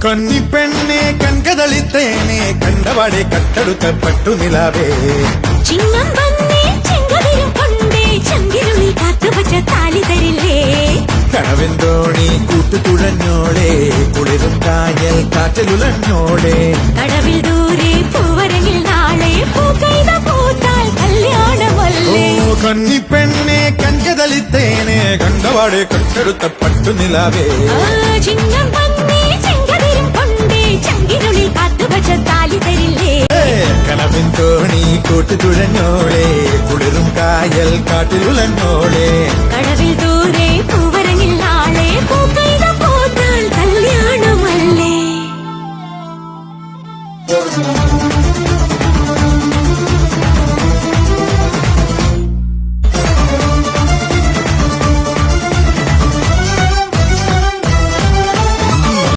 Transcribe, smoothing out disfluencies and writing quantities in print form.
കന്നിപ്പെണ്ണെ കൺകതളിത്തേനെ കണ്ടവാടെ കട്ടെടുത്ത പട്ടുനിലാവേ ചിങ്ങം വന്നേ ചെങ്കതിരും കൊണ്ടേ ചങ്കിരുളി കാത്തുവച്ച താലി തരില്ലേ കനവിൻ തോണി കൂട്ടുകുഴഞ്ഞോളെ കുളിരും കായൽ കാറ്റലുലഞ്ഞോളെ കടവിൽ ദൂരെ പൂവരങ്ങിൽ നാളെ പൂക്കൈത പൂത്താൽ കല്യാണമല്ലേ കന്നിപ്പെണ്ണെ കൺകതളിത്തേനെ കണ്ടവാടെ കട്ടെടുത്ത പട്ടുനിലാവേ ചിങ്ങം വന്നേ ചെങ്കതിരും കൊണ്ടേ ചങ്കിരുളി കാത്തുവച്ച താലി തരില്ലേ കനവിൻ തോണി കൂട്ടുകുഴഞ്ഞോളെ കുളിരും കായൽ കാട്ടിൽ